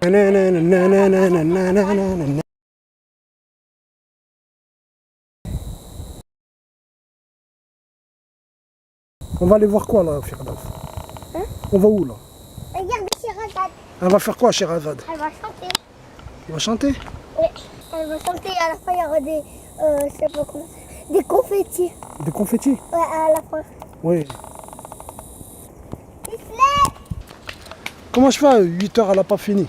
On va aller voir quoi là, Firdaus? Hein? On va où là? Regarde Sherazade. Elle va faire quoi, Sherazade? Elle va chanter. Elle va chanter? Oui. Elle va chanter et à la fin il y aura des. Je sais pas comment c'est. Des confettis. Des confettis? Ouais, à la fin. Oui. Sifflet! Comment je fais à 8h, elle n'a pas fini?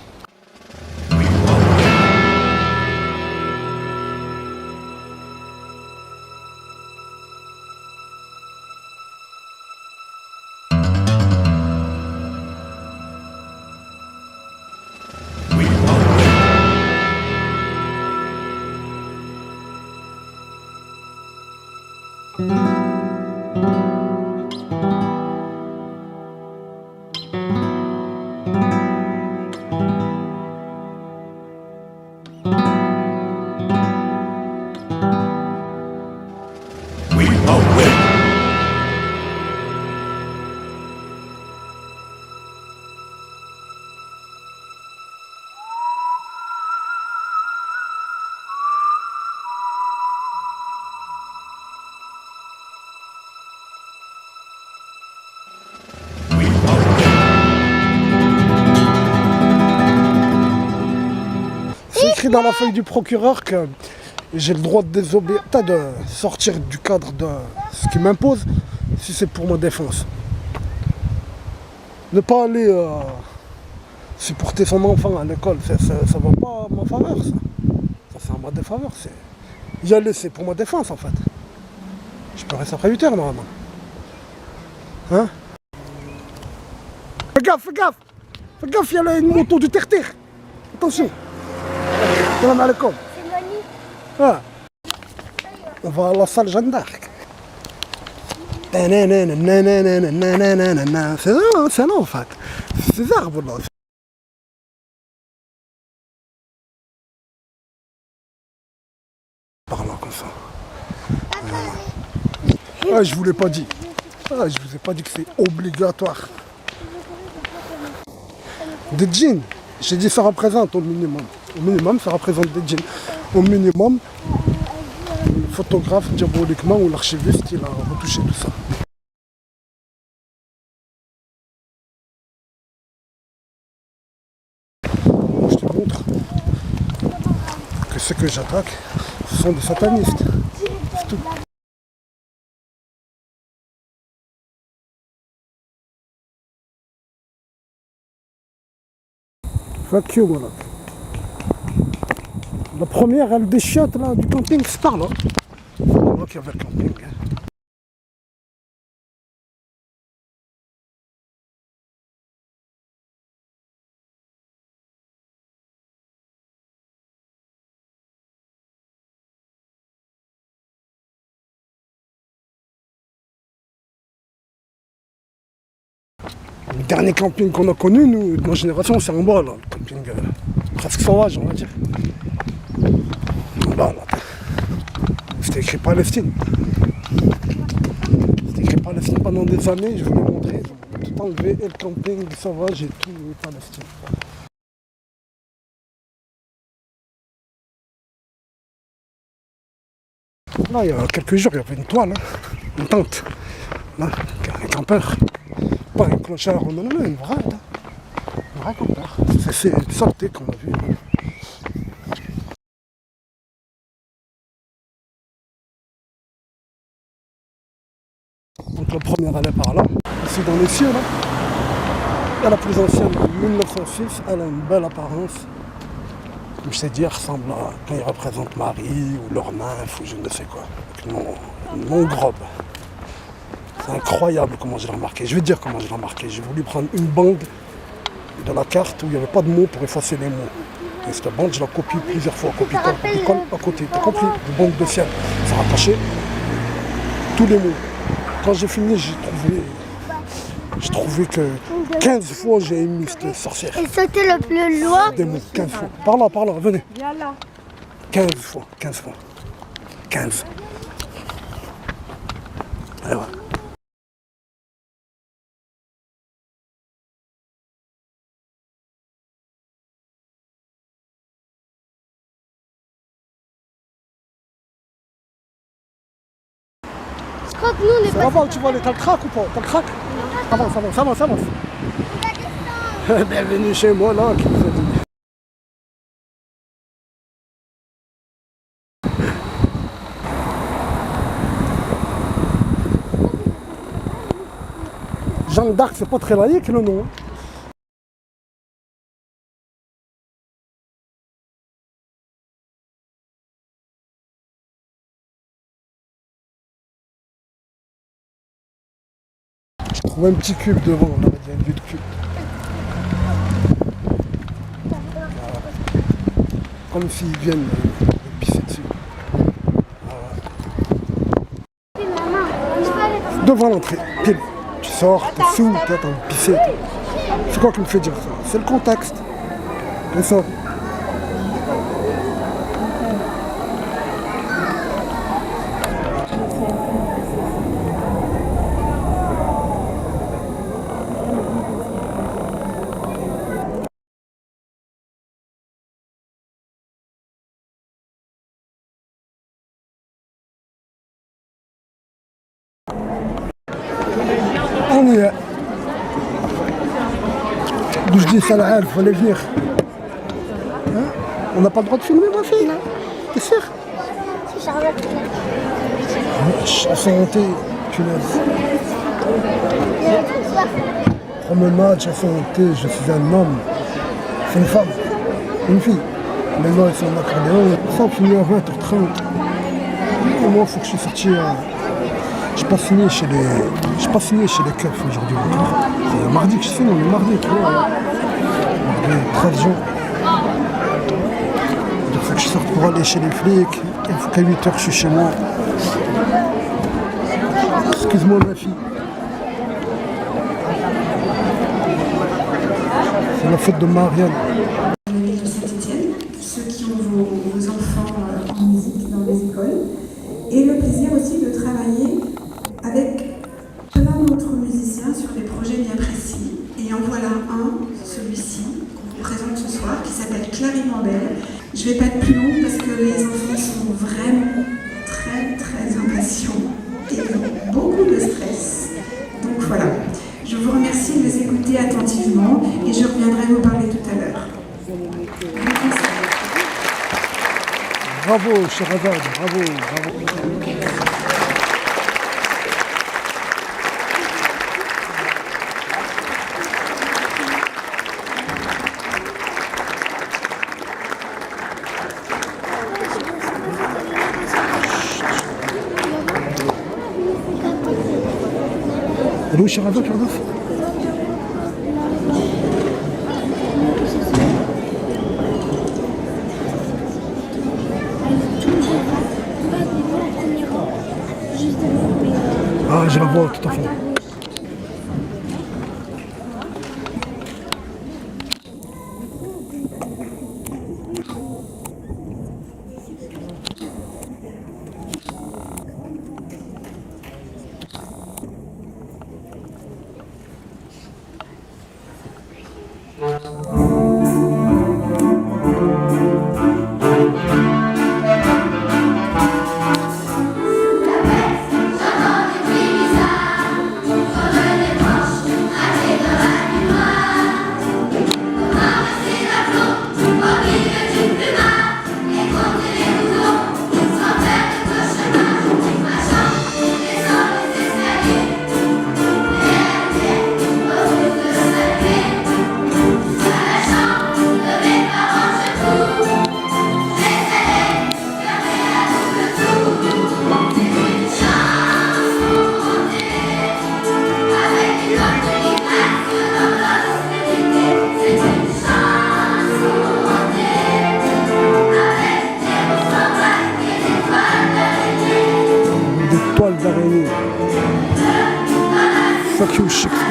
C'est écrit dans la feuille du procureur que j'ai le droit de désobéir, de sortir du cadre de ce qui m'impose si c'est pour ma défense. Ne pas aller supporter son enfant à l'école, ça va pas à ma faveur, ça. Ça c'est en ma défaveur. Y aller, c'est pour ma défense en fait. Je peux rester après 8h normalement. Hein? Fais gaffe, fais gaffe! Fais gaffe, il y a une moto du terre-terre. Attention! Salam alaikum. C'est Mani. Ouais. On va à la salle Jeanne d'Arc. C'est là en fait. C'est ces arbres là. Par là comme ça. Ah, je vous l'ai pas dit. Ah, je vous ai pas dit que c'est obligatoire. Des jeans. J'ai dit ça représente au minimum. Au minimum, ça représente des jeans. Au minimum, le photographe diaboliquement ou l'archiviste, il a retouché tout ça. Je te montre que ceux que j'attaque, ce sont des satanistes. C'est tout. Fuck you, voilà. La première, elle déchiote là, du camping, c'est par là. C'est là qu'il y avait le camping. Le dernier camping qu'on a connu, nous, de ma génération, c'est en bas là. Le camping presque sauvage, on va dire. En bas là. C'était écrit Palestine. C'était écrit Palestine pendant des années, je vous l'ai montré. Ils ont tout enlevé, et le camping sauvage et tout, Palestine. Là, il y a quelques jours, il y avait une toile, hein, une tente. Là, un campeur. Pas un clochard, non, une vraie, là. Un vrai campeur. C'est une saleté qu'on a vu. Donc la première elle est par là, ici dans les cieux là. Et la plus ancienne, en 1906, elle a une belle apparence. Comme je t'ai dit, elle ressemble à quand ils représentent Marie ou leur nymphe ou je ne sais quoi. Avec une longue robe. C'est incroyable comment je l'ai remarqué. Je vais te dire comment je l'ai remarqué. J'ai voulu prendre une bande de la carte où il n'y avait pas de mots pour effacer les mots. Et cette bande, je l'ai copiée plusieurs fois. Copie-colle à côté. T'as compris? Une bande de ciel. Ça rattachait tous les mots. Quand j'ai fini, j'ai trouvé que 15 fois j'ai émis cette sorcière. Et c'était le plus loin. Des mots, 15 fois. Par là, venez. 15 fois. 15. Allez, voilà. crois que nous, on est Ça pas... va pas où tu vas aller, t'as le crack ou pas? T'as le crack? Avance, avance, avance, avance. Bienvenue chez moi là, qui vous a dit. Jeanne d'Arc, c'est pas très laïque le nom. Je trouve un petit cube devant, on avait dit une vue de cube. Comme s'ils viennent pisser dessus. Devant l'entrée, pile. Tu sors, t'es sous, t'as envie de pisser. C'est quoi qui me fait dire ça? C'est le contexte. C'est ça. On y est. D'où je dis ça là, il fallait venir. Hein? On n'a pas le droit de filmer ma fille? Non. T'es sûr? C'est Charlotte. Elles sont hontées, punaise. Premier match, elles sont hontées, je suis un homme. C'est une femme, une fille. Maintenant elles sont en accordéon. Ça, on finit à 20h30. Et moi, il faut que je suis sorti à... J'ai pas signé chez les keufs aujourd'hui. C'est mardi que je signe, on est mardi, tu vois. Mardi 13 juin. Il faut que je sorte pour aller chez les flics. Il faut qu'à 8h je suis chez moi. Excuse-moi ma fille. C'est la fête de Marianne. De Saint-Étienne, ceux qui ont vos enfants en musique dans les écoles, et le plaisir aussi de travailler avec plein d'autres musiciens sur des projets bien précis. Et en voilà un, celui-ci, qu'on vous présente ce soir, qui s'appelle Clairement Belle. Je ne vais pas être plus long parce que les enfants sont vraiment très très impatients et ont beaucoup de stress. Donc voilà, je vous remercie de les écouter attentivement et je reviendrai vous parler tout à l'heure. Bravo, Sherazade, bravo, bravo. Elle est où Sherazade, Sherazade? Ah, je la vois tout à fait. Toile d'araignée. Fuck you, Shakespeare.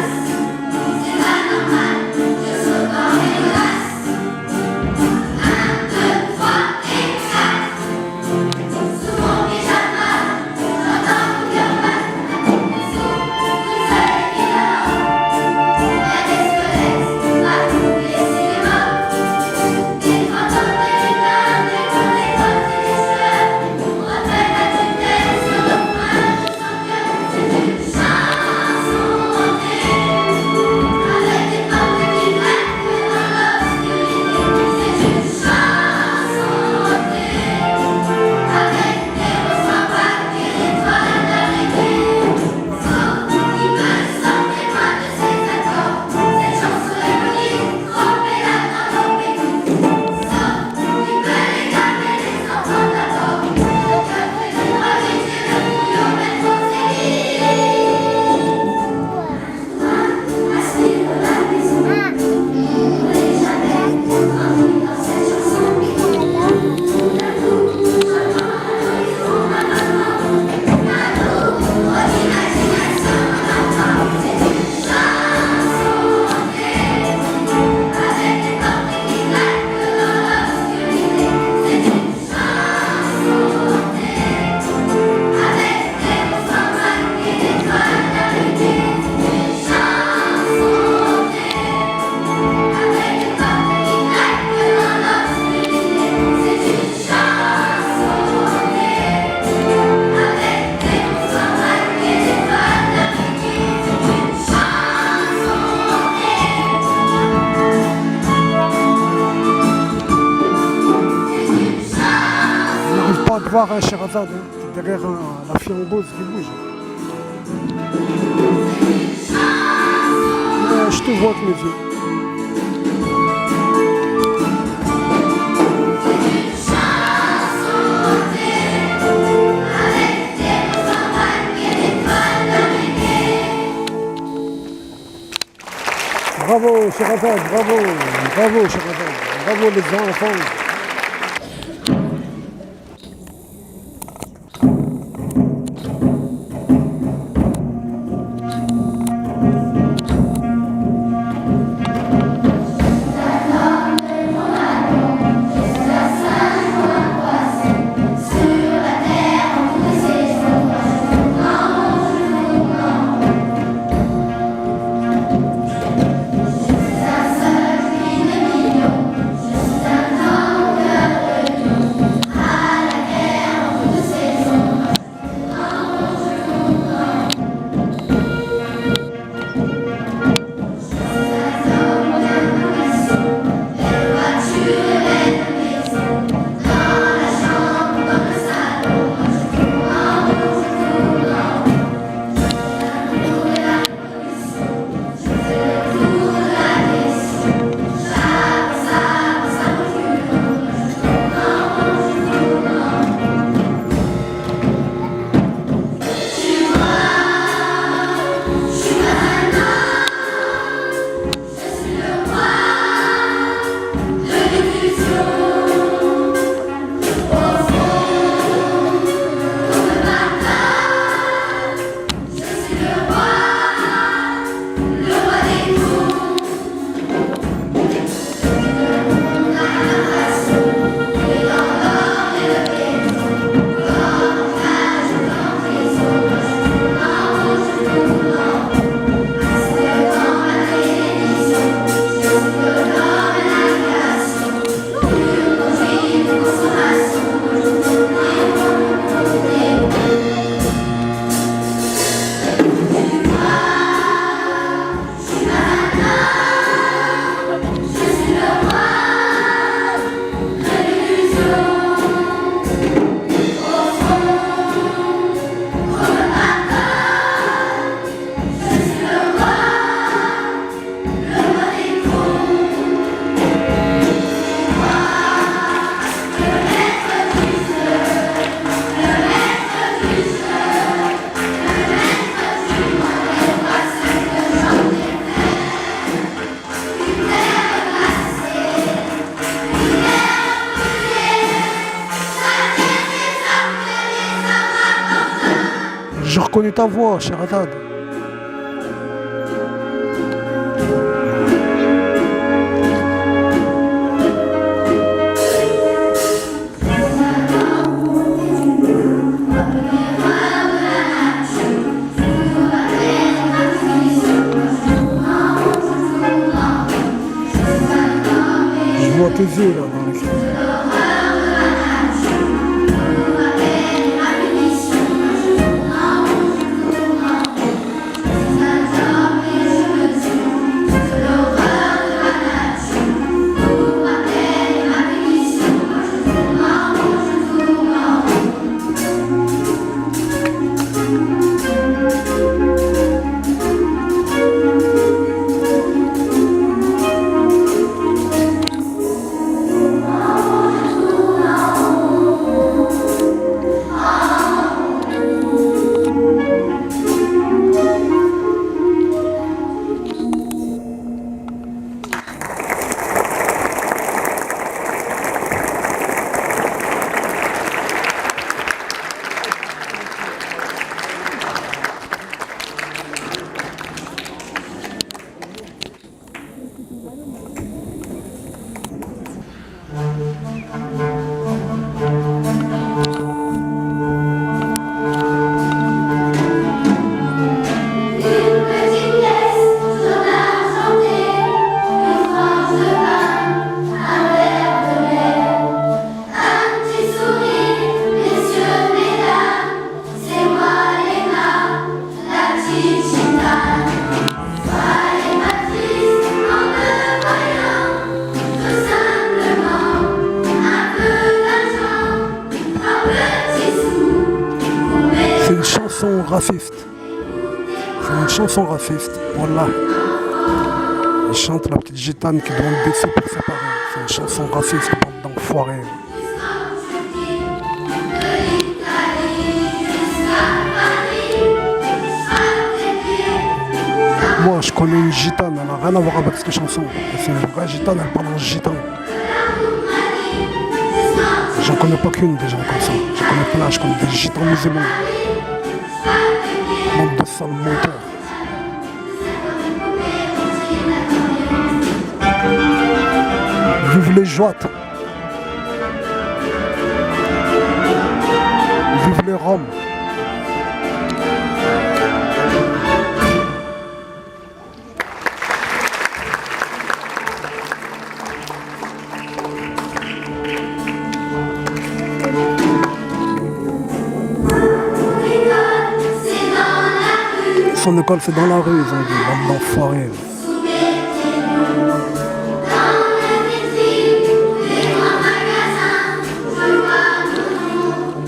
pas te voir un Sherazade, hein. T'es derrière la fille en rose qui bouge. Je te vois avec mes yeux. Bravo Sherazade, bravo, bravo Sherazade, bravo les enfants. Je reconnais ta voix, Sherazade. Je vois tes yeux là dans l'écran. C'est une chanson raciste. C'est une chanson raciste. Voilà. Il chante la petite gitane qui demande des sous pour ses parents. C'est une chanson raciste, bande d'enfoirés. Moi, je connais une gitane, elle n'a rien à voir avec cette chanson. C'est une vraie gitane, elle parle en gitan. J'en connais pas qu'une des gens comme ça. J'en connais plein, je connais des gitans musulmans. Bande de sales menteurs. Vive les joites. Vive les roms. Son école c'est dans la rue, ils ont dit, bande d'enfoirés.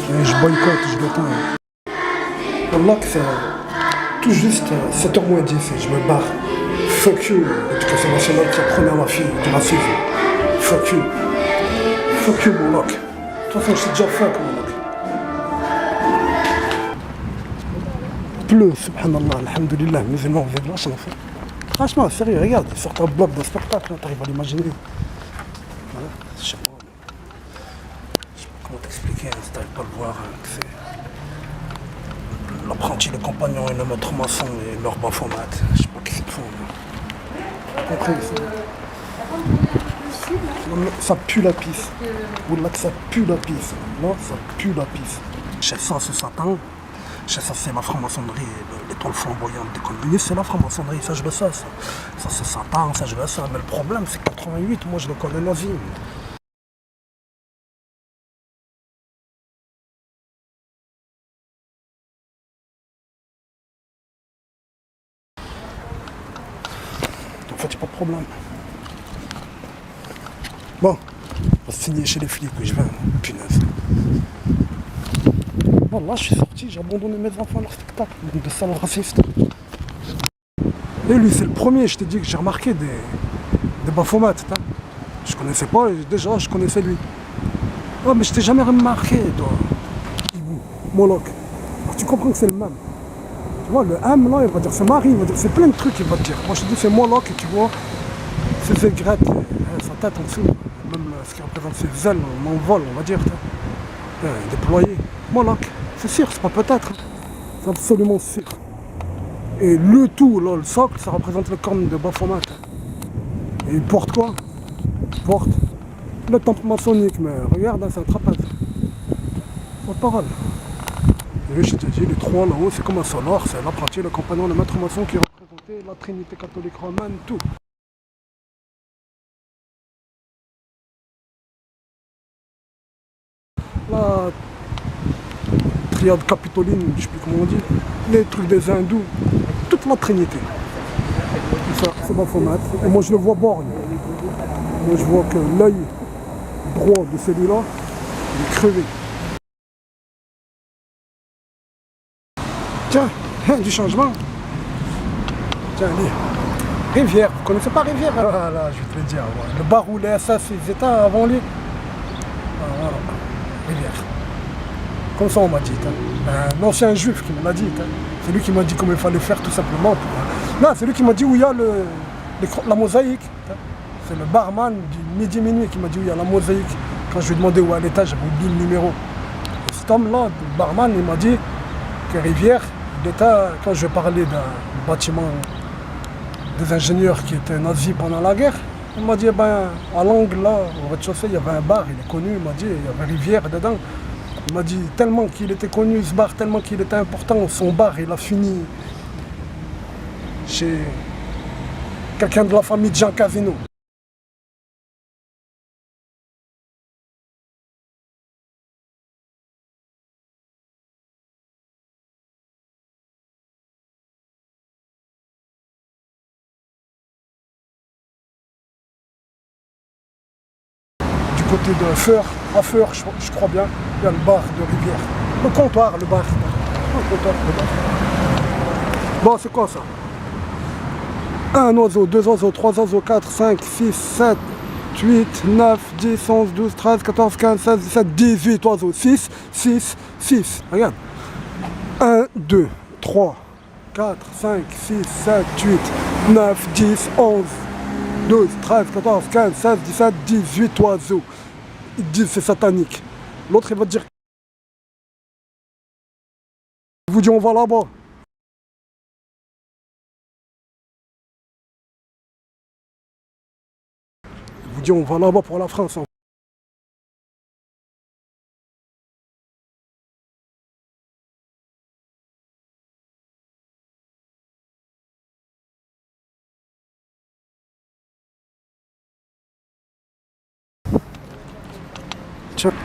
Et je boycotte, je l'éteins. Wallah que c'est tout juste 7h moins 10 et je me barre. Fuck you, l'éducation nationale qui apprenait à ma fille du racisme. Fuck you. Fuck you, mon loc. De toute façon, je suis déjà fuck, mon loc. Pleut, subhanallah, alhamdoulilah, musulmans, vous avez de la chance. Franchement, sérieux, regarde, sur un bloc de spectacle, t'arrives à l'imaginer. Voilà, je sais pas comment t'expliquer, si t'arrives pas à le voir, que c'est l'apprenti, le compagnon et le maître maçon et leur bafomate. Je sais pas qui c'est qu'ils font. T'as compris ça? Ça pue la pisse. Wallah que ça pue la pisse. Non, ça pue la pisse. Chez ça, c'est Satan. Chez ça, c'est la franc-maçonnerie, l'étoile flamboyante des communistes, c'est la franc-maçonnerie, ça je le sais, ça. Ça c'est Satan, ça je le sais. Mais le problème, c'est que 88, moi je le connais nazi. En fait, il n'y a pas de problème. Bon, on va se signer chez les flics, oui, je vais, punaise. Bon, là, je suis sorti, j'ai abandonné mes enfants à leur spectacle, donc de salles racistes. Et lui, c'est le premier, je t'ai dit que j'ai remarqué des bafomates. Hein. Je connaissais pas, et déjà, je connaissais lui. Oh, mais je t'ai jamais remarqué, toi. Moloch. Alors, tu comprends que c'est le même. Tu vois, le M, là, il va dire c'est Marie, il va dire c'est plein de trucs, il va te dire. Moi, je te dis c'est Moloch, et tu vois, ses aigrettes, sa tête en dessous, même ce qui représente ses ailes en vol, on va dire, déployé. Moloch. C'est sûr, c'est pas peut-être. C'est absolument sûr. Et le tout, là, le socle, ça représente le corne de Baphomet. Et il porte quoi? Il porte le temple maçonnique, mais regarde, hein, c'est un trapèze. Pas de parole. Et je te dis, les trois là-haut, c'est comme un sonore, c'est l'apprenti, le compagnon, le maître maçon qui représentait la Trinité catholique romaine, tout. La triade capitoline, je sais plus comment on dit, les trucs des hindous, toute la Trinité. Et ça, c'est Baphomet. Et moi je le vois borgne. Moi je vois que l'œil droit de celui-là, il est crevé. Tiens, du changement. Tiens, allez. Rivière, vous connaissez pas Rivière? Voilà, je vais te le dire. Ouais. Le bar où les SS ils étaient avant lui. Ah, voilà, Rivière. Comme ça on m'a dit. Un ancien juif qui me l'a dit. C'est lui qui m'a dit comment il fallait faire tout simplement. Non, c'est lui qui m'a dit où il y a la mosaïque. C'est le barman du midi minuit qui m'a dit où il y a la mosaïque. Quand je lui ai demandé où elle était, j'avais oublié le numéro. Et cet homme-là, le barman, il m'a dit que Rivière, il était, quand je parlais d'un bâtiment des ingénieurs qui étaient nazis pendant la guerre, il m'a dit, eh ben, à l'angle là, au rez-de-chaussée, il y avait un bar, il est connu, il m'a dit, il y avait Rivière dedans. Il m'a dit, tellement qu'il était connu ce bar, tellement qu'il était important, son bar, il a fini chez quelqu'un de la famille de Jean Casino. Du côté de Feur, à Feur, je crois bien. Il y a le bar de Rivière. Le comptoir, le bar. Le comptoir, le bar. Bon, c'est quoi ça? Un oiseau, deux oiseaux, trois oiseaux, 4, 5, 6, 7, 8, 9, 10, 11, 12, 13, 14, 15, 16, 17, 18 oiseaux. 6, 6, 6. Regarde. 1, 2, 3, 4, 5, 6, 7, 8, 9, 10, 11, 12, 13, 14, 15, 16, 17, 18 oiseaux. Ils disent c'est satanique. L'autre il va te dire. Il vous dit on va là-bas. Il vous dit on va là-bas pour la France. Hein.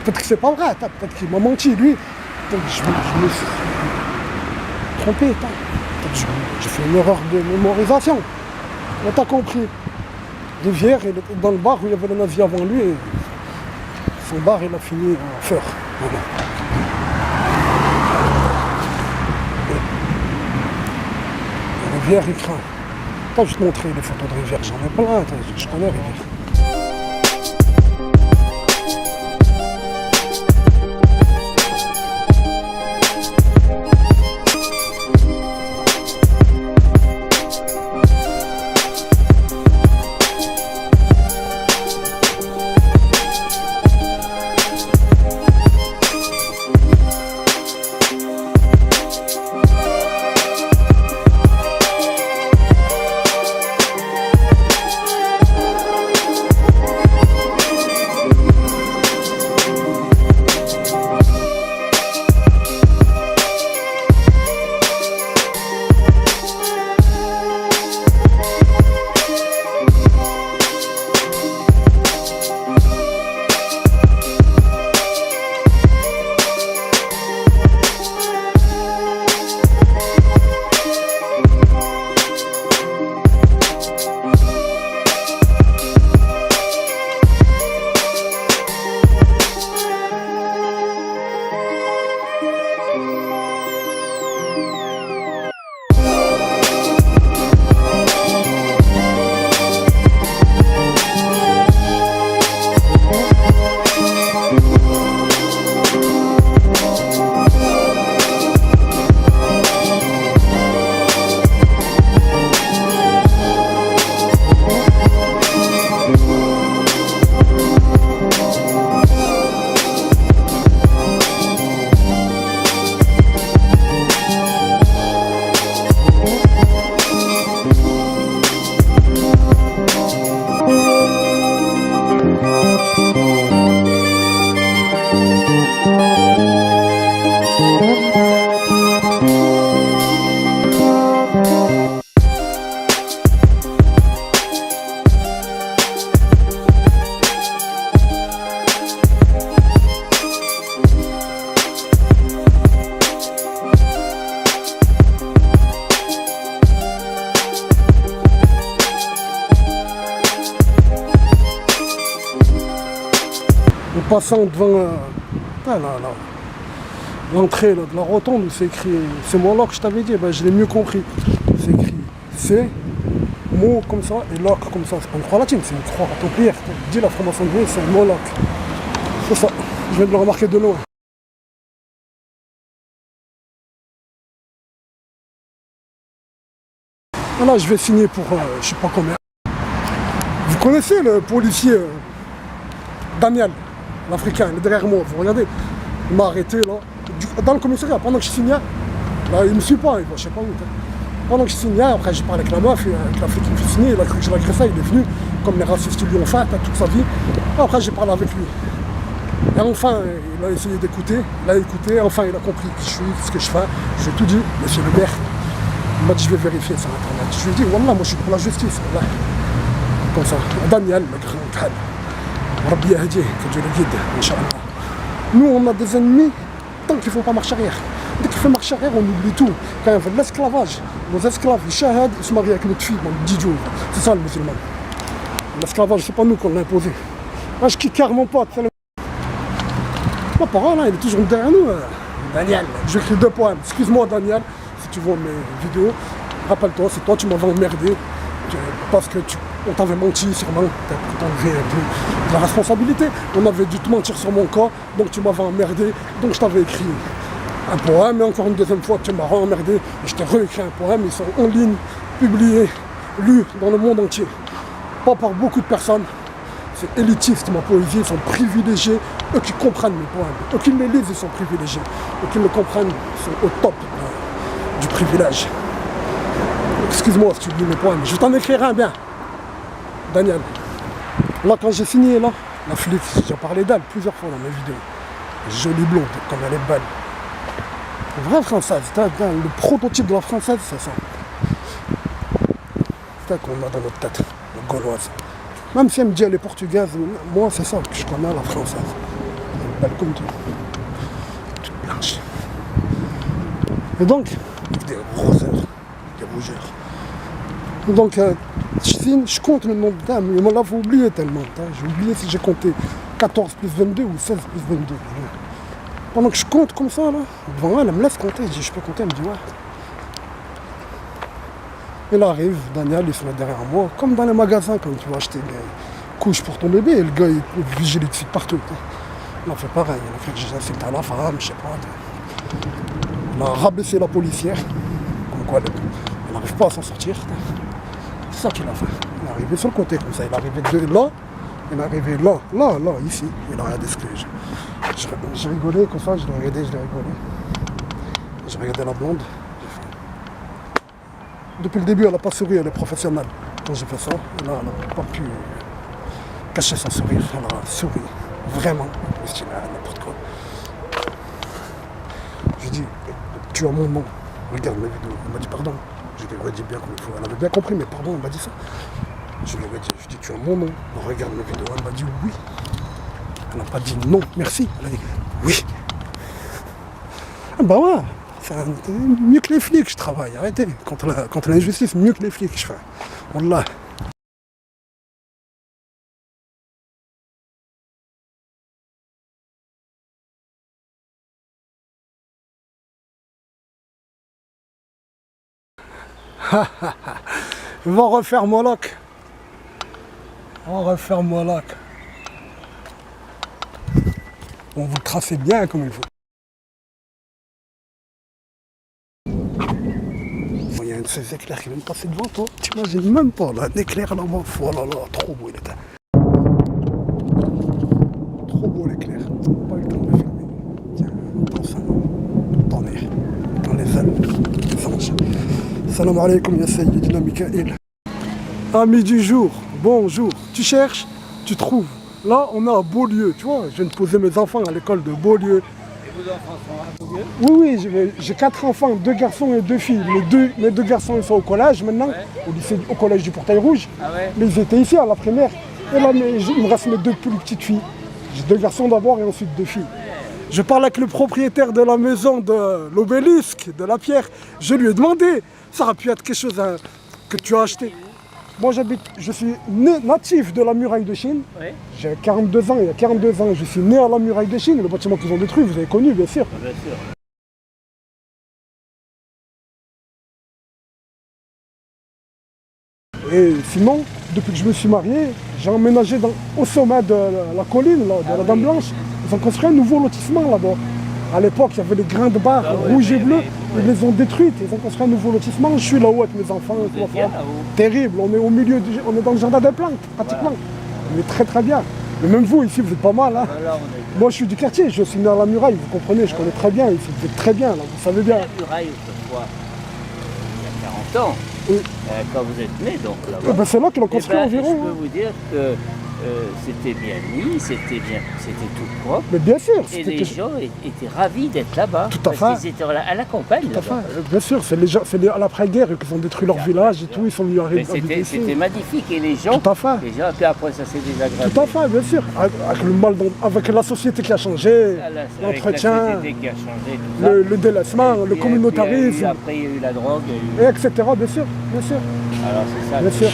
Peut-être que c'est pas vrai, peut-être qu'il m'a menti lui. Peut-être que je me suis trompé. Peut-être que j'ai fait une erreur de mémorisation. On t'a compris. Rivière, il était dans le bar où il y avait le nazi avant lui et son bar il a fini en fer. Voilà. Et Rivière il craint. Attends, je vais te montrer les photos de Rivière, j'en ai plein, je connais Rivière. En passant devant l'entrée de la rotonde où c'est écrit, c'est moi là que je t'avais dit, ben, je l'ai mieux compris. C'est écrit C, mot comme ça et loc comme ça. C'est pas une croix latine, c'est une croix templière. Dis la franc-maçonnerie, c'est le mot loc. C'est ça, je viens de le remarquer de loin. Là, je vais signer pour je sais pas combien. Vous connaissez le policier Daniel, l'Africain, il est derrière moi, vous regardez. Il m'a arrêté là, dans le commissariat, pendant que je signais. Là, il me suit pas, il va je sais pas où. Pendant que je signais, après j'ai parlé avec la meuf, avec la fille qui me fait signer, il a cru que je l'agressais, il est venu, comme les racistes lui ont fait toute sa vie. Après j'ai parlé avec lui. Et enfin, il a essayé d'écouter, il a écouté, enfin il a compris qui je suis, ce que je fais. Je lui ai tout dit, monsieur le maire. Il m'a dit je vais vérifier sur internet. Je lui ai dit, wallah, moi je suis pour la justice, wallah. Comme ça. Daniel, le grand calme. Rabbi Hadi, que Dieu le guide, Inch'Allah. Nous, on a des ennemis tant qu'il ne faut pas marcher arrière. Dès qu'il fait marcher arrière, on oublie tout. Quand il y a de l'esclavage, nos esclaves, les shahad, ils se marient avec notre fille, mon didjo. C'est ça le musulman. L'esclavage, c'est pas nous qu'on l'a imposé. Moi, je quitte carrément pas. Mon parent, là, il est toujours derrière nous. Daniel, j'écris 2 poèmes. Excuse-moi, Daniel, si tu vois mes vidéos. Rappelle-toi, c'est toi, tu m'avais emmerdé. Parce que on t'avait menti, sûrement. Tu t'enlevais de la responsabilité. On avait dû te mentir sur mon cas. Donc tu m'avais emmerdé. Donc je t'avais écrit un poème. Et encore une deuxième fois, tu m'as re-emmerdé. Et je t'ai réécrit un poème. Ils sont en ligne, publiés, lus dans le monde entier. Pas par beaucoup de personnes. C'est élitiste, ma poésie, ils sont privilégiés, eux qui comprennent mes poèmes. Eux qui les lisent, ils sont privilégiés. Eux qui le comprennent, ils sont au top du privilège. Excuse-moi si tu lis mes poèmes, je t'en écrirai un bien. Daniel. Là, quand j'ai signé, là, la flic, j'ai parlé d'elle plusieurs fois dans mes vidéos. Jolie blonde, comme elle est belle. Une vraie française, le prototype de la française, c'est ça. C'est ça qu'on a dans notre tête, la gauloise. Même si elle me dit elle est portugaise, moi c'est ça que je connais, la française. Elle est belle comme tout. Toute blanche. Et donc, des roseurs, des rougeurs. Donc, je signe, je compte le nombre d'âmes. Il me l'avait oublié tellement. J'ai oublié si j'ai compté 14 plus 22 ou 16 plus 22. Pendant que je compte comme ça, là, devant elle me laisse compter. Je dis, je peux compter, elle me dit, ouais. Il arrive, Daniel, il se met derrière moi, comme dans les magasins quand tu vas acheter des couches pour ton bébé, et le gars il vigile dessus partout. Il a fait pareil, il a fait que j'ai insulté à la femme, je sais pas. Il a rabaissé la policière, comme quoi elle n'arrive pas à s'en sortir. C'est ça qu'il a fait. Il est arrivé sur le côté comme ça, il est arrivé de là, il est arrivé là, ici. Il a regardé ce que j'ai rigolé comme ça, je l'ai regardé. J'ai regardé la blonde. Depuis le début, elle n'a pas souri, elle est professionnelle. Quand j'ai fait ça, elle n'a pas pu cacher son sourire. Elle a souri, vraiment. Je dis, n'importe quoi. Je dis, tu as mon nom, regarde mes vidéos. Elle m'a dit pardon. Je lui ai redit bien comme il faut. Elle avait bien compris, mais pardon, elle m'a dit ça. Je lui ai redit, je dis, tu as mon nom, regarde mes vidéos. Elle m'a dit oui. Elle n'a pas dit non, merci. Elle a dit oui. Ah bah ouais. Mieux que les flics, je travaille, arrêtez. Contre l'injustice, mieux que les flics, je fais. Wallah. On va refaire Moloch. On va refaire Moloch. On vous crassez bien comme il faut. Il y a un de ces éclairs qui vient de passer devant toi. T'imagines même pas là, un éclair là-bas. Oh là là, trop beau il était. Trop beau l'éclair. Pas eu le temps de filmer. Tiens, dans ça. Dans les ailes des anges. Salam alaikum ya Sayyidina Mikaël. Amis du jour, bonjour. Tu cherches, tu trouves. Là, on est à Beaulieu, tu vois. Je viens de poser mes enfants à l'école de Beaulieu. Et vos enfants sont à Beaulieu? Oui, j'ai 4 enfants, 2 garçons et 2 filles. Mes deux garçons ils sont au collège maintenant, ouais. Au collège du Portail Rouge. Ah ouais. Mais ils étaient ici à la primaire. Et là, il me reste mes 2 plus petites filles. J'ai 2 garçons d'abord et ensuite 2 filles. Je parle avec le propriétaire de la maison de l'obélisque, de la pierre. Je lui ai demandé, ça aurait pu être quelque chose que tu as acheté. Moi je suis né natif de la muraille de Chine. Ouais. J'ai 42 ans, il y a 42 ans, je suis né à la muraille de Chine, le bâtiment qu'ils ont détruit, vous avez connu bien sûr. Bien sûr. Et sinon, depuis que je me suis marié, j'ai emménagé au sommet de la colline, là, de la Dame Blanche. Ils ont construit un nouveau lotissement là-bas. À l'époque, il y avait les grains de barre rouges et bleus. Ils les ont détruites. Ils ont construit un nouveau lotissement. Je suis là-haut avec mes enfants. Terrible. On est au milieu, on est dans le jardin des plantes, pratiquement. Voilà. On est très très bien. Mais même vous, ici, vous êtes pas mal. Hein. Voilà, moi, je suis du quartier. Je suis né à la muraille. Vous comprenez, je connais très bien. Ici, vous êtes très bien. Là, vous savez bien. La muraille, autrefois, il y a 40 ans, Oui. quand vous êtes né, donc là-bas. Ben, c'est là qu'ils l'ont construit environ. Je peux vous dire que c'était bien mis, c'était tout propre. Mais bien sûr. Et les gens étaient ravis d'être là-bas. Tout à fait. Parce qu'ils étaient à la campagne. Tout à fait. Bien sûr, c'est à l'après-guerre qu'ils ont détruit leur village et tout, ils sont venus arriver ici. C'était magnifique et les gens. Tout à fait. Les gens, puis après ça s'est désagréable. Tout à fait, bien sûr. Avec le mal, avec la société qui a changé, l'entretien, la société qui a changé, tout ça. le délaissement, le communautarisme. Après, il y a eu la drogue. Etc. Bien sûr, bien sûr. Alors c'est ça. Bien sûr.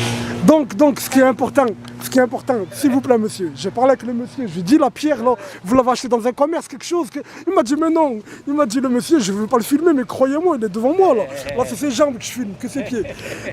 Donc, ce qui est important, s'il vous plaît, monsieur, j'ai parlé avec le monsieur, je lui ai dit la pierre, là, vous l'avez acheté dans un commerce, quelque chose. Il m'a dit, mais non. Il m'a dit, le monsieur, je ne veux pas le filmer, mais croyez-moi, il est devant moi, là. Là, c'est ses jambes que je filme, que ses pieds.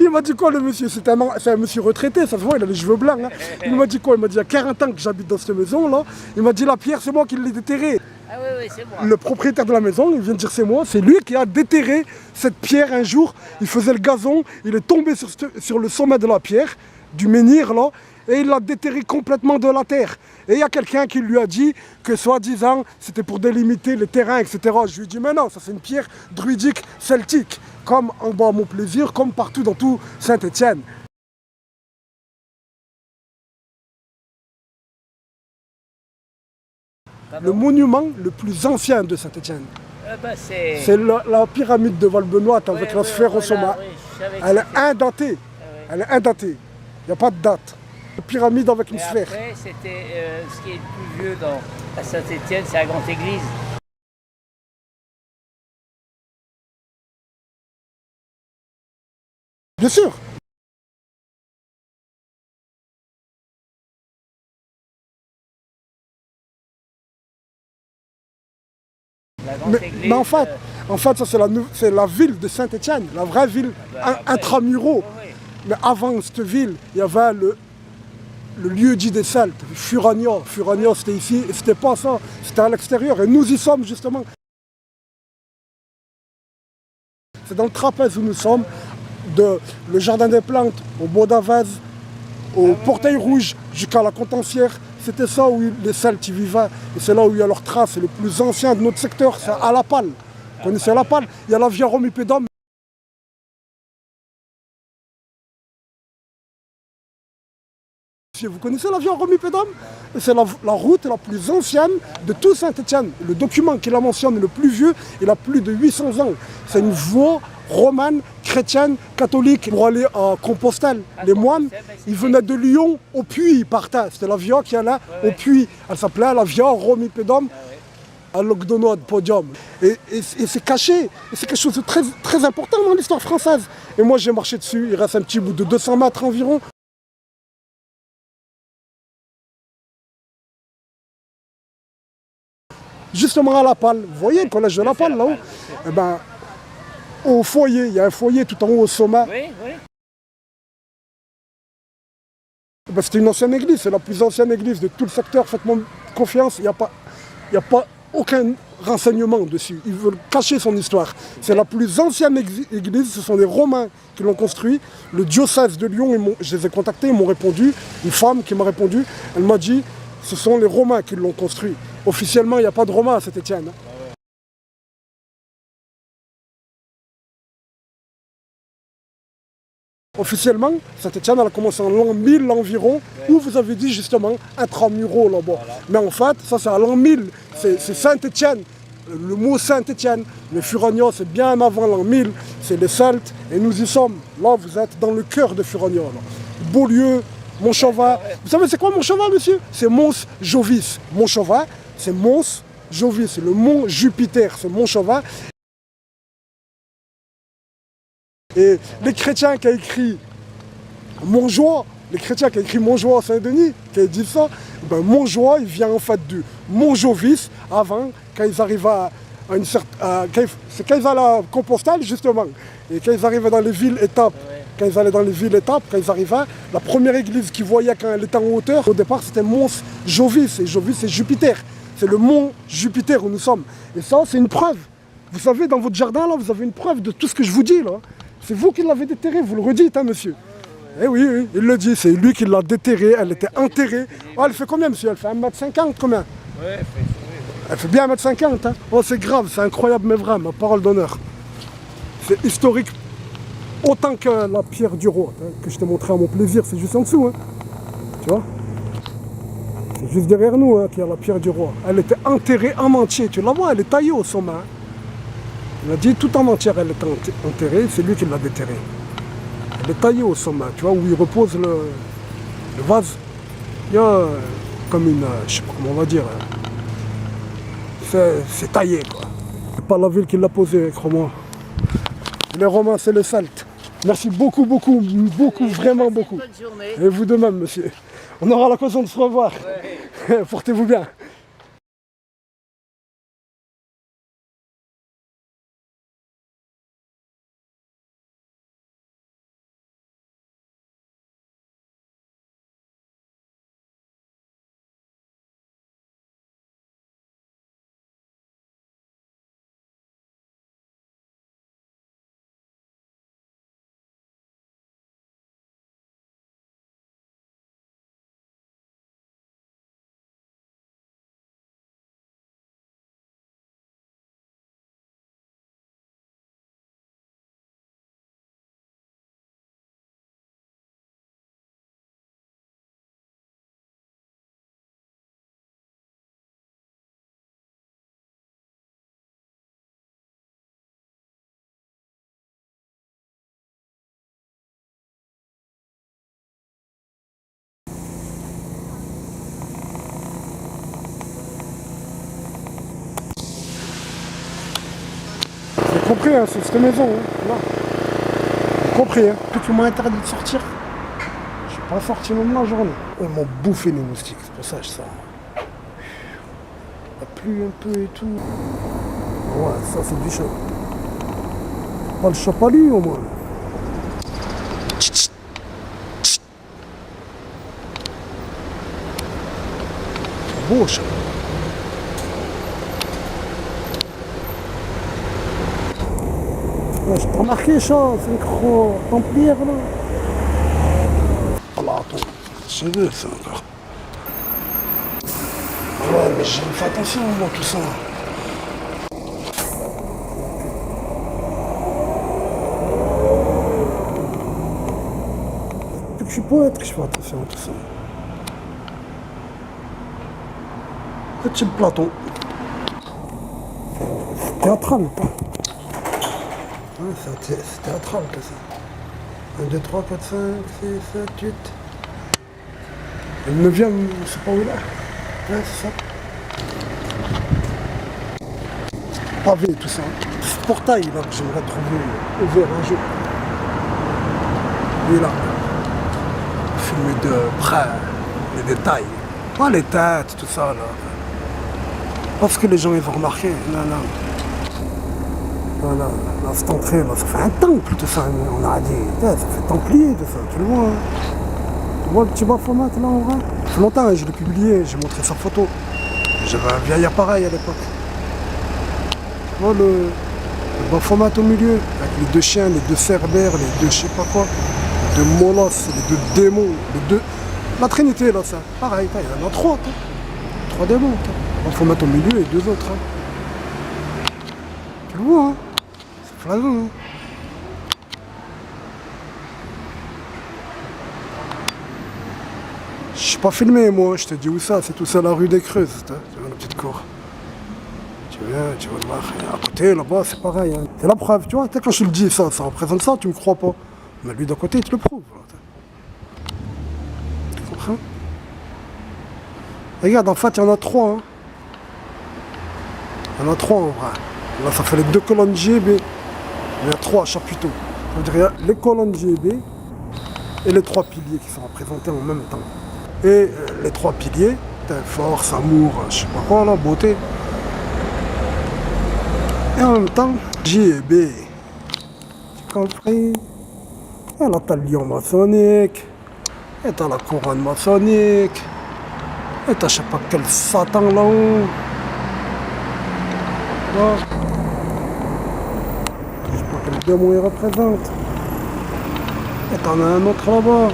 Il m'a dit quoi, le monsieur? C'est un monsieur retraité, ça se voit, il a les cheveux blancs. Hein. Il m'a dit quoi? Il m'a dit, il y a 40 ans que j'habite dans cette maison, là. Il m'a dit, la pierre, c'est moi qui l'ai déterrée. Ah oui, c'est moi. Le propriétaire de la maison, il vient de dire c'est moi, c'est lui qui a déterré cette pierre un jour. Il faisait le gazon, il est tombé sur le sommet de la pierre, du menhir là, et il l'a déterré complètement de la terre. Et il y a quelqu'un qui lui a dit que soi-disant c'était pour délimiter les terrains, etc. Je lui ai dit mais non, ça c'est une pierre druidique celtique, comme en bas à Montplaisir, comme partout dans tout Saint-Étienne. Le monument le plus ancien de Saint-Étienne. C'est la pyramide de Val-Benoît avec la sphère au sommet. Elle est indatée. Elle est indatée. Il n'y a pas de date. La pyramide avec une sphère. Après, c'était ce qui est le plus vieux à Saint-Étienne, c'est la grande église. Bien sûr. Mais en fait, ça c'est la ville de Saint-Étienne, la vraie ville intramuros. Mais avant cette ville, il y avait le lieu dit des Celtes, Furania. Furania c'était ici, et c'était pas ça, c'était à l'extérieur. Et nous y sommes justement. C'est dans le trapèze où nous sommes, le jardin des plantes, au Bois d'Avez, au Portail Rouge, jusqu'à la Contencière. C'était ça où les Celtes y vivaient, et c'est là où il y a leurs traces. C'est le plus ancien de notre secteur, c'est à La Palle. Vous connaissez La Palle? Il y a la Via Romipédum. Vous connaissez la Via Romipédum? C'est la route la plus ancienne de tout Saint-Étienne. Le document qui la mentionne le plus vieux, il a plus de 800 ans. C'est une voie romane, chrétienne, catholique pour aller à Compostelle. Les moines, ils venaient de Lyon au Puy, ils partaient. C'était la Via qui allait au Puy. Elle s'appelait la Via Romipédum à l'Ogdono de Podium. Et c'est caché. Et c'est quelque chose de très, très important dans l'histoire française. Et moi, j'ai marché dessus. Il reste un petit bout de 200 mètres environ. Justement à La Palle, vous voyez le collège de La Palle là-haut? Eh ben, au foyer, il y a un foyer tout en haut au sommet. Oui, oui. Eh ben, c'était une ancienne église, c'est la plus ancienne église de tout le secteur, faites-moi confiance, il n'y a pas aucun renseignement dessus. Ils veulent cacher son histoire. C'est la plus ancienne église, ce sont les Romains qui l'ont construit. Le diocèse de Lyon, je les ai contactés, ils m'ont répondu, une femme qui m'a répondu, elle m'a dit, ce sont les Romains qui l'ont construit. Officiellement, il n'y a pas de Romains à Saint-Étienne. Officiellement, Saint-Étienne a commencé en l'an 1000 environ, où vous avez dit justement intramuros là-bas. Voilà. Mais en fait, ça c'est à l'an 1000, c'est Saint-Étienne, le mot Saint-Étienne. Mais Furania, c'est bien avant l'an 1000, c'est les Celtes, et nous y sommes. Là, vous êtes dans le cœur de Furania. Beaulieu, Montchauvat. Vous savez c'est quoi Montchauvat, monsieur? C'est Mons Jovis. Montchauvat, c'est Mons Jovis, c'est le mont Jupiter, c'est Montchauvat. Et les chrétiens qui ont écrit Montjoie, les chrétiens qui ont écrit Montjoie à Saint-Denis, qui ont dit ça, ben Montjoie, il vient en fait du Mont Jovis, avant, quand ils arrivaient à une certaine... c'est quand ils allaient à Compostelle, justement. Et quand ils arrivaient dans les villes-étapes, quand ils allaient dans les villes-étapes, quand ils arrivaient, la première église qu'ils voyaient quand elle était en hauteur, au départ, c'était Mons Jovis, et Jovis, c'est Jupiter. C'est le mont Jupiter où nous sommes. Et ça, c'est une preuve. Vous savez, dans votre jardin, là, vous avez une preuve de tout ce que je vous dis, là. C'est vous qui l'avez déterré, vous le redites, hein, monsieur? Eh oui, oui, il le dit, c'est lui qui l'a déterrée, elle était enterrée. Oh, elle fait combien, monsieur? Elle fait 1m50, combien? Ouais, elle fait bien 1m50, hein? Oh, c'est grave, c'est incroyable, mais vrai, ma parole d'honneur. C'est historique, autant que la pierre du roi, hein, que je t'ai montré à Montplaisir, c'est juste en dessous, hein? Tu vois? C'est juste derrière nous, hein, qu'il y a la pierre du roi. Elle était enterrée en entier, tu la vois, elle est taillée au sommet, hein? Il a dit tout en entière, elle est enterrée, c'est lui qui l'a déterrée. Elle est taillée au sommet, tu vois, où il repose le vase. Il y a comme une, je sais pas comment on va dire, c'est taillé, quoi. C'est pas la ville qui l'a posé, crois-moi. Les Romains, c'est les Celtes. Merci beaucoup, beaucoup, beaucoup, vraiment beaucoup. Bonne journée. Et vous de même, monsieur. On aura l'occasion de se revoir. Ouais. Portez-vous bien. J'ai compris, hein, c'est cette maison. Hein. Là. J'ai compris, hein. Tu m'as interdit de sortir. Je suis pas sorti même la journée. Ils m'ont bouffé les moustiques, c'est pour ça que je sors. Il a plu un peu et tout. Ouais, ça c'est du chat. Pas le chat pas lui au moins. Beau chat. Ouais, j'ai pas remarqué chat, c'est gros templière là. Oh là, attends, c'est vrai ça encore. Ouais, mais j'ai fait attention moi tout ça. Depuis que je suis poète que je fais attention à tout ça. Petit Platon. C'est théâtral, pas. Ouais, c'est théâtral que ça. 1, 2, 3, 4, 5, 6, 7, 8. Le 9e, c'est pas où il est. Ouais, c'est ça. Pavé, tout ça. Ce portail là que j'aimerais trouver ouvert un jour. Et là. Filmer de près les détails. Pas les têtes, tout ça là. Parce que les gens ils vont remarquer. Non, non. Voilà, là, cette entrée, là, ça fait un temple, tout ça. On a dit, ça fait templier, tout ça. Tu le vois, hein. Tu vois le petit Baphomet, là, en vrai. Ça fait longtemps, hein, je l'ai publié, j'ai montré sa photo. J'avais un vieil appareil à l'époque. Tu vois le Baphomet au milieu, avec les 2 chiens, les 2 cerbères, les 2 je sais pas quoi, les 2 molosses, les 2 démons, les 2... La Trinité, là, ça. Pareil, il y en a 3, 3 démons. Baphomet au milieu et 2 autres. Hein. Tu le vois, hein. C'est flagrant, hein. Je suis pas filmé, moi, je te dis où ça, c'est tout ça, la rue des Creuses, tu vois, la petite cour. Tu viens, tu vas le voir, et à côté, là-bas, c'est pareil, hein. C'est la preuve, tu vois, quand je te le dis, ça représente ça, tu me crois pas. Mais lui, d'un côté, il te le prouve. Tu comprends? Regarde, en fait, il y en a 3, hein. Il y en a 3, en vrai. Là, ça fait les 2 colonnes GB. Il y a 3 chapiteaux. Ça veut dire il y a les colonnes GB et les 3 piliers qui sont représentés en même temps. Et les 3 piliers, force, amour, je sais pas quoi, là, beauté. Et en même temps, GB. Tu compris? Et là, t'as le lion maçonnique. Et t'as la couronne maçonnique. Et t'as je sais pas quel Satan là-haut. Là. Je sais pas quel démon il représente. Et t'en as un autre là-bas.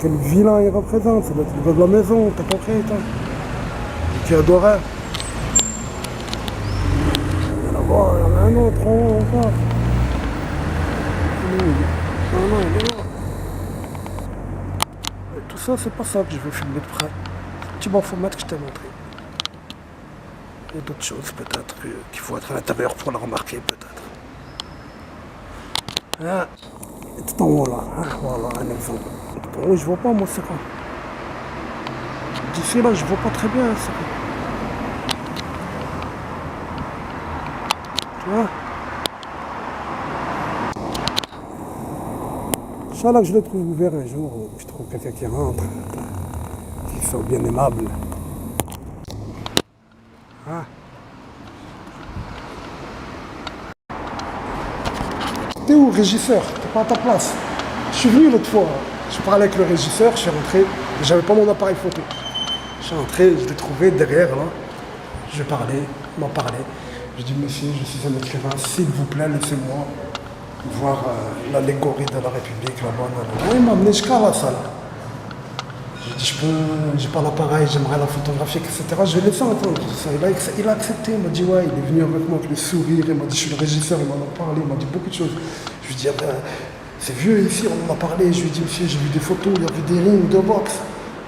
Quel vilain il représente. Ça doit être le gars de la maison, t'as compris, toi. Qui adorait. Et là-bas, il y en a un autre en haut encore. Non, il est là. Et tout ça, c'est pas ça que je veux filmer de près. C'est le petit Baphomet que je t'ai montré. Il y a d'autres choses peut-être qu'il faut être à l'intérieur pour la remarquer peut-être. Ah, tout en haut là, hein, voilà un exemple. Tout en haut je vois pas moi c'est quoi. D'ici là je vois pas très bien c'est quoi. Tu vois. Inch'Allah que je le trouve ouvert un jour, où je trouve quelqu'un qui rentre, qui soit bien aimable. Ah. T'es où, régisseur? T'es pas à ta place. Je suis venu l'autre fois, je parlais avec le régisseur, je suis rentré, et j'avais pas mon appareil photo. Je suis rentré, je l'ai trouvé derrière là. Je parlais, il m'a parlé. Je dis, monsieur, je suis un écrivain, s'il vous plaît, laissez-moi voir l'allégorie de la République là-bas. Il m'a amené jusqu'à la salle. J'ai dit, j'ai pas l'appareil, j'aimerais la photographier, etc. Je vais laisser entendre tout ça. Il a accepté, il m'a dit, ouais, il est venu avec moi avec le sourire, il m'a dit, je suis le régisseur, il m'en a parlé, il m'a dit beaucoup de choses. Je lui ai dit, ah ben, c'est vieux ici, on en a parlé. Je lui ai dit, monsieur, j'ai vu des photos, il y avait des rings de boxe.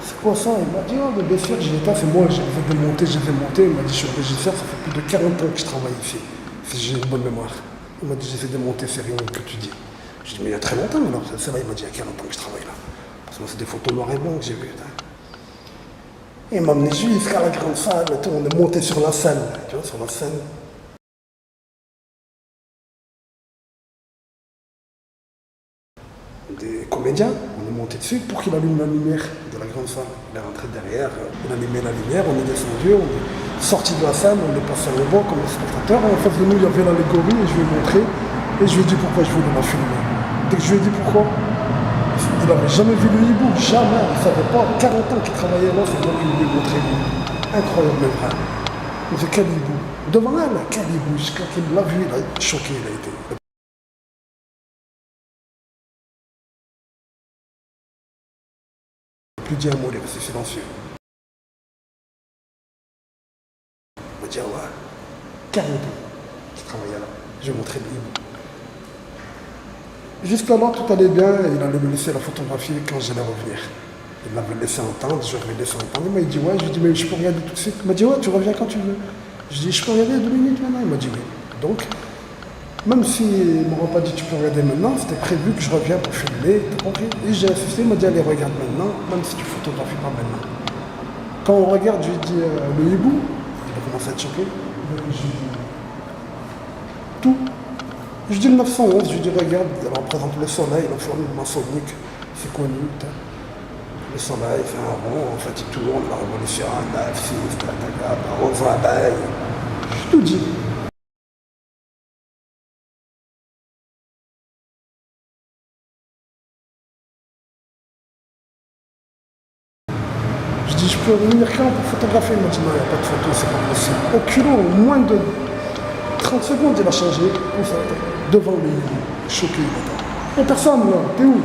C'est quoi ça? Il m'a dit, oh, bien sûr, j'ai l'état, c'est moi, je les ai démontés, je les ai montés. Il m'a dit, je suis le régisseur, ça fait plus de 40 ans que je travaille ici, si j'ai une bonne mémoire. Il m'a dit, j'essaie de monter ces rings que tu dis. Je lui ai dit, mais il y a très longtemps alors, c'est là, il m'a dit, il y a 40 ans que je travaille là. Parce que moi, c'est des photos noir et blanc que j'ai vues. Il m'a amené jusqu'à la grande salle, on est monté sur la scène, tu vois, sur la scène. Des comédiens, on est monté dessus pour qu'il allume la lumière de la grande salle. Il est rentré derrière, il a allumé la lumière, on est descendu, on est sorti de la scène, on est passé au banc comme spectateur. En face de nous, il y avait l'allégorie et je lui ai montré. Et je lui ai dit pourquoi je voulais la filmer. Dès que je lui ai dit pourquoi, il n'avait jamais vu le hibou, jamais, il ne savait pas. 40 ans qu'il travaillait là, c'est moi qui lui ai montré le hibou. Incroyable le vrai. Il me dit quel hibou? Devant elle, quel hibou? Quand il l'a vu, il a été choqué, il a été. Plus dit un mot, il est resté silencieux. Il m'a dit, ah ouais, 40 ans qu'il travaillait là. Je vais montrer le hibou. Jusqu'à là, tout allait bien, et il allait me laisser la photographier quand j'allais revenir. Il m'avait laissé entendre, je lui ai laissé entendre. Il m'a dit, ouais, je lui ai dit, mais je peux regarder tout de suite. Il m'a dit, ouais, tu reviens quand tu veux. Je lui ai dit, je peux regarder 2 minutes maintenant. Il m'a dit, oui. Donc, même s'il ne m'aurait pas dit, tu peux regarder maintenant, c'était prévu que je revienne pour filmer, t'as compris? Et j'ai insisté, il m'a dit, allez, regarde maintenant, même si tu photographies pas maintenant. Quand on regarde, je lui ai dit, le hibou, il a commencé à être choqué. Je lui ai dit, tout. Je dis le 911, je dis regarde, il représente le soleil, la forme maçonnique, c'est connu. Le soleil fait un rond, en fait il tourne, la révolution, 9, 6, on voit abeille. J'ai tout dit. Je dis je peux venir quand pour photographier? Il m'a dit non, il n'y a pas de photo, c'est pas possible. Au culot, en moins de 30 secondes, il a changé, comme ça, devant lui, choqué. Il n'y a personne là, t'es où?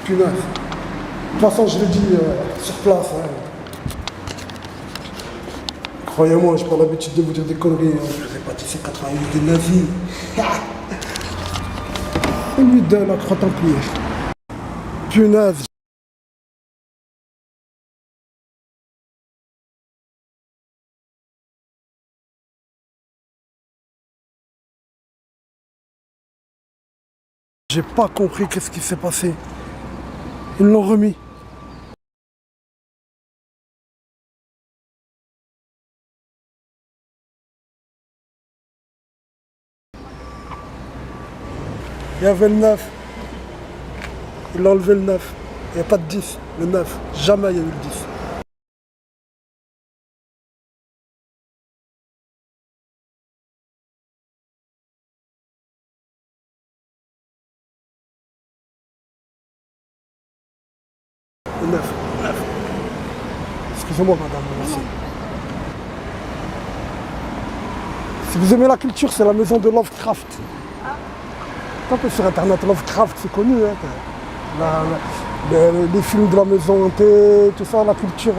Punaise. De toute façon, je l'ai dit sur place. Hein. Croyez-moi, je n'ai pas l'habitude de vous dire des conneries. Hein. Je ne vous ai pas dit c'est 88 des nazis. Et lui de la croix templière. Punaise. J'ai pas compris qu'est-ce qui s'est passé. Ils l'ont remis. Il y avait le 9. Il a enlevé le 9. Il n'y a pas de 10. Le 9. Jamais il y a eu le 10. Le 9. Excusez-moi madame, merci. Si vous aimez la culture, c'est la maison de Lovecraft. Tapez sur internet, Lovecraft, c'est connu. Hein, les films de la maison hantée, tout ça, la culture.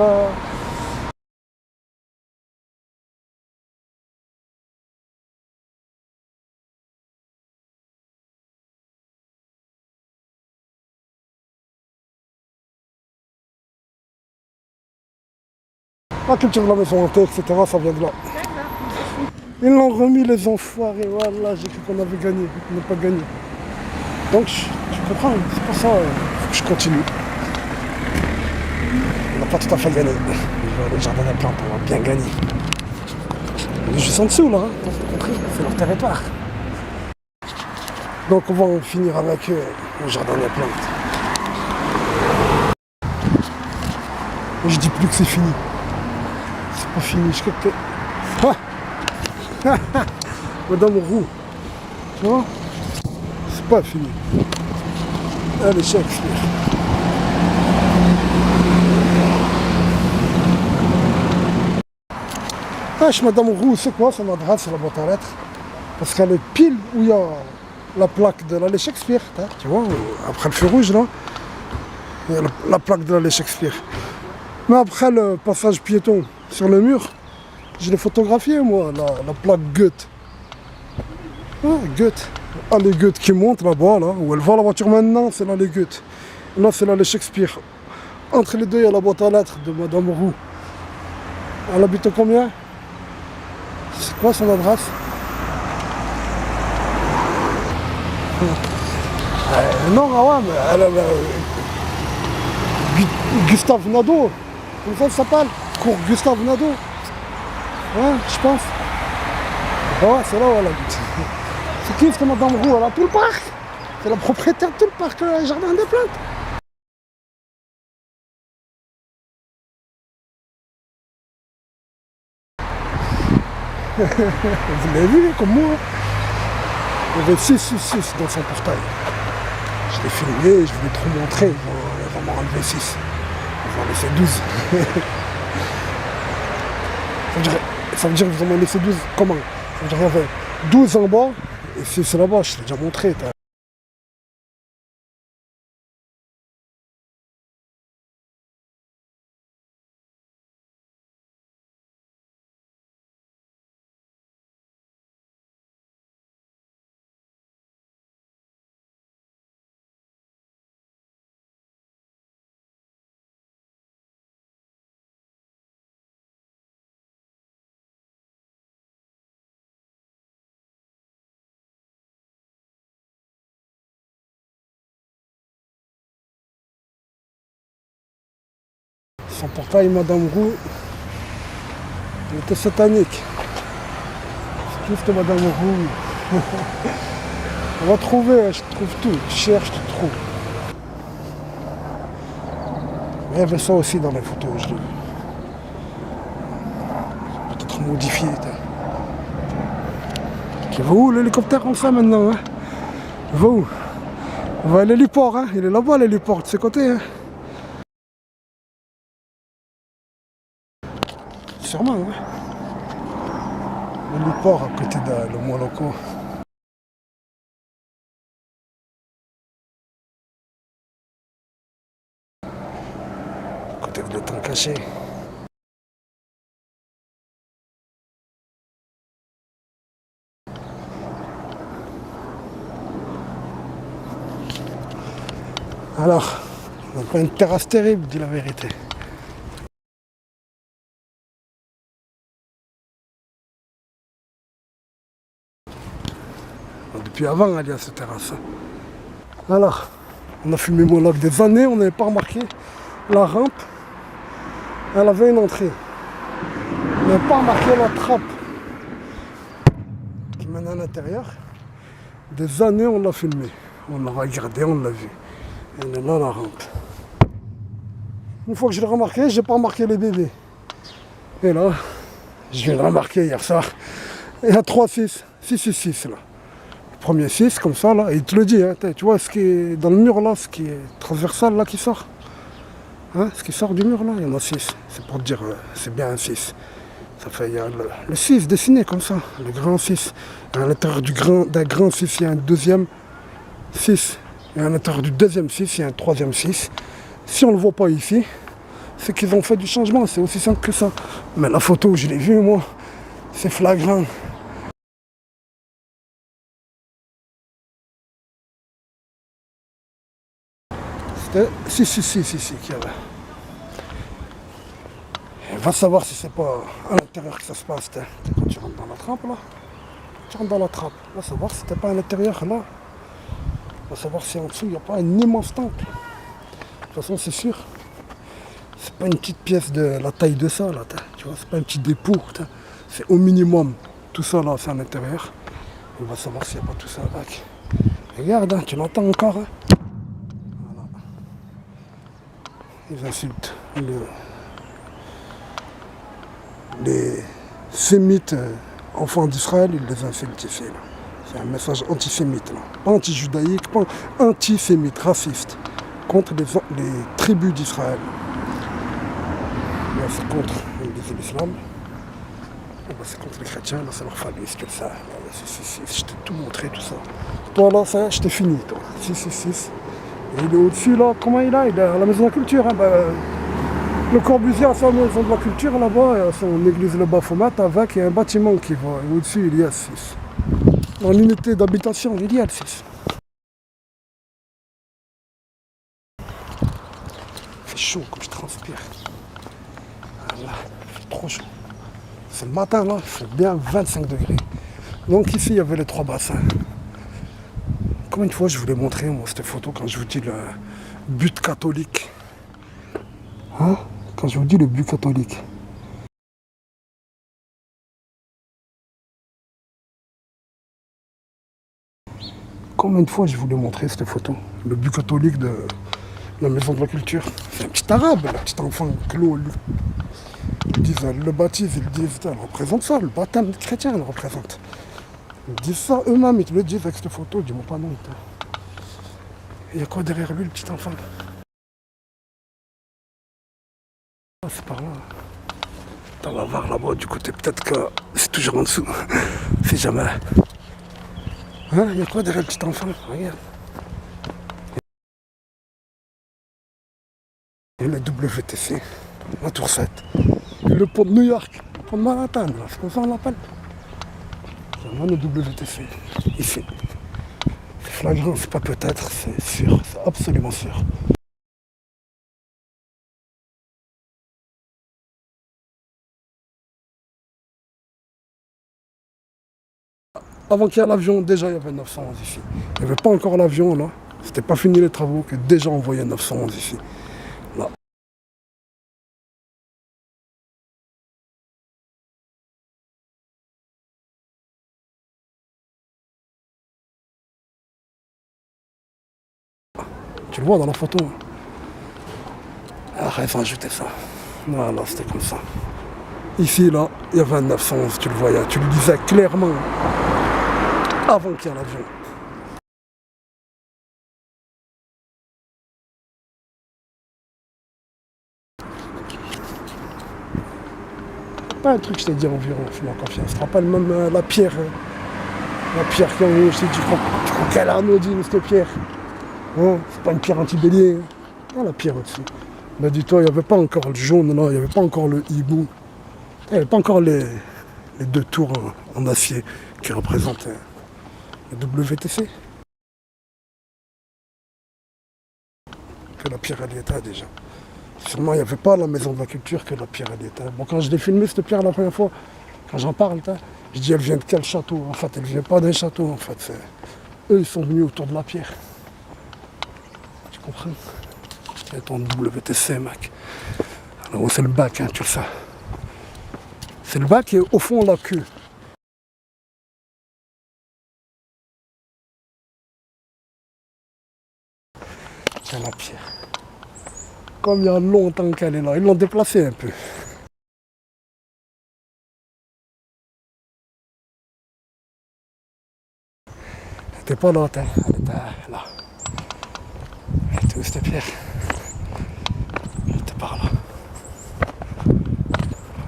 La culture de la maison hantée, etc., ça vient de là. Ils l'ont remis les enfoirés, voilà, j'ai cru qu'on avait gagné, on n'a pas gagné. Donc, tu comprends, c'est pour ça qu'il faut que je continue. On n'a pas tout à fait gagné. Le jardin des plantes, on va bien gagner. On est juste en dessous, là, hein, t'as compris, c'est leur territoire. Donc, on va en finir avec le jardin des plantes. Et je dis plus que c'est fini. C'est pas fini, je capte. Ah Madame Roux. Tu vois? C'est pas fini. Allez, Shakespeare. Wesh, Madame Roux, c'est quoi son adresse sur la boîte à lettres? Parce qu'elle est pile où il y a la plaque de l'allée Shakespeare. Tu vois, après le feu rouge là, il y a la plaque de l'allée Shakespeare. Mais après le passage piéton sur le mur, je l'ai photographié moi, la plaque Goethe. Ah, Goethe. Allée Goethe qui monte là-bas, là, où elle voit la voiture maintenant, c'est l'allée Goethe. Là, c'est l'allée Shakespeare. Entre les deux, il y a la boîte à lettres de Madame Roux. Elle habite combien? C'est quoi son adresse? Non, ah ouais, mais elle Gustave Nadeau. Comme ça, elle s'appelle. Cours Gustave Nadeau. Ouais, je pense. Ah ouais, c'est là où elle habite. C'est qui cette Madame Roux? Elle a tout le parc. C'est la propriétaire de tout le parc, le jardin des plantes. Vous l'avez vu, comme moi. Il y avait 666 dans son portail. Je l'ai filmé, je voulais trop montrer. Ils vont m'en enlever 6. Ils vont en laisser 12. Ça veut dire qu'ils vont m'en laisser 12. Comment? Ça veut dire qu'il y avait 12 en bas et 6 là-bas. Je l'ai déjà montré. Son portail, Madame Roux, il était satanique. C'est juste Madame Roux. On va trouver, je trouve tout. Je cherche, je trouve. Mais il y avait ça aussi dans les photos, je l'ai vu. Peut-être modifié. Il va où l'hélicoptère comme ça maintenant, hein? Il va où? On va à l'héliport, hein? Il est là-bas l'héliport, de ce côté, hein? Sûrement, hein? L'héliport à côté de le Moloko. À côté de l'étang caché. Alors, on n'a pas une terrasse terrible, dis la vérité. Depuis avant, il y a cette terrasse. Alors, on a fumé Moloch des années, on n'avait pas remarqué la rampe. Elle avait une entrée. On n'avait pas remarqué la trappe qui mène à l'intérieur. Des années, on l'a filmé. On l'a regardé, on l'a vu. Elle est là, la rampe. Une fois que je l'ai remarqué, j'ai pas remarqué les bébés. Et là, je viens de remarquer hier soir. Il y a 3 6, 6 là. Premier 6 comme ça là, et il te le dit, hein, tu vois ce qui est dans le mur là, ce qui est transversal là qui sort. Hein, ce qui sort du mur là, il y en a 6. C'est pour te dire, c'est bien un 6. Ça fait, il y a le 6 dessiné comme ça, le grand 6. Et à l'intérieur d'un grand 6, il y a un deuxième 6. Et à l'intérieur du deuxième 6, il y a un troisième 6. Si on ne le voit pas ici, c'est qu'ils ont fait du changement, c'est aussi simple que ça. Mais la photo, je l'ai vue moi, c'est flagrant. C'était 6 qu'il y avait. Et va savoir si c'est pas à l'intérieur que ça se passe. Quand tu rentres dans la trappe là, tu rentres dans la trappe. Va savoir si c'était pas à l'intérieur là. Va savoir si en dessous il n'y a pas un immense temple. De toute façon c'est sûr. C'est pas une petite pièce de la taille de ça là. Tu vois, c'est pas un petit dépôt. C'est au minimum. Tout ça là c'est à l'intérieur. On va savoir s'il n'y a pas tout ça là. Regarde, hein, tu l'entends encore. Hein. Ils insultent les sémites enfants d'Israël, il les a sanctifiés. Là. C'est un message antisémite, là. Pas anti-judaïque, pas antisémite, raciste, contre les tribus d'Israël. Là, c'est contre l'islam. C'est contre les chrétiens, là, c'est leur famille, c'est que ça. Je t'ai tout montré, tout ça. Toi, là, ça, je t'ai fini, toi. 666. Et il est au-dessus, là, comment il est? Il est à la maison de la culture. Hein, le Corbusier a sa maison de la culture, là-bas, son église Le Baphomet, avec, il y a un bâtiment qui va. Et au-dessus, il y a le 6. En unité d'habitation, il y a le 6. Il fait chaud, comme je transpire. Voilà, il fait trop chaud. C'est le matin, là, il fait bien 25 degrés. Donc ici, il y avait les 3 bassins. Combien de fois je voulais montrer, moi, cette photo, quand je vous dis le but catholique. Hein? Quand je vous dis le but catholique. Combien de fois je voulais montrer cette photo? Le but catholique de la maison de la culture. C'est un petit arabe, un petit enfant, Claude. Ils disent, le baptise, ils disent, elle représente ça, le baptême chrétien, elle représente. Ils disent ça eux-mêmes, ils te le disent avec cette photo, dis-moi pas non. Il y a quoi derrière lui, le petit enfant? Ah, c'est par là. On va voir là-bas du côté, peut-être que c'est toujours en dessous. C'est jamais. Hein, il y a quoi derrière le petit enfant? Regarde. Et le WTC, la tour 7. Et le pont de New York, le pont de Manhattan, là, c'est comme ça on l'appelle. C'est vraiment le WTC, ici. C'est flagrant, c'est pas peut-être, c'est sûr, c'est absolument sûr. Avant qu'il y ait l'avion, déjà il y avait 911 ici. Il n'y avait pas encore l'avion là, c'était pas fini les travaux que déjà on voyait 911 ici. Là. Tu le vois dans la photo. Arrête d'ajouter ça. Voilà, c'était comme ça. Ici, là, il y avait un 911, tu le voyais, tu le disais clairement. Avant qu'il y ait l'avion. Pas un truc, je t'ai dit environ, fais-moi confiance. Tu te rappelles même la pierre qui est en haut, je t'ai dit, tu crois qu'elle a anodine, cette pierre. Hein, c'est pas une pierre anti-bélier. Hein. Ah, la pierre au-dessus. Mais dis-toi, il n'y avait pas encore le jaune là, il n'y avait pas encore le hibou. Il n'y avait pas encore les 2 tours en acier qui représentent le WTC. Que la pierre elle y était déjà. Sûrement il n'y avait pas la maison de la culture que la pierre elle y était. Bon, quand je l'ai filmé cette pierre la première fois, quand j'en parle, je dis elle vient de quel château? En fait, elle vient pas d'un château en fait. Eux ils sont venus autour de la pierre. Tu comprends? C'est ton WTC mec. Alors c'est le bac, hein, tu le sais. C'est le bac et au fond la queue. C'est la pierre. Comme il y a longtemps qu'elle est là, ils l'ont déplacée un peu. Elle n'était pas là, elle était là. Elle était où cette pierre? Elle était par là.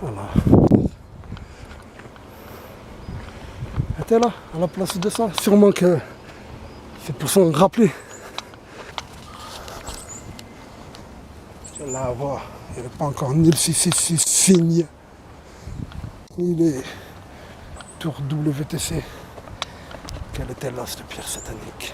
Voilà. Elle était là, à la place de ça. Sûrement que c'est pour s'en rappeler. Là, voilà. Il n'y avait pas encore ni le 666 signé, ni les tours WTC. Quelle était là cette pierre satanique?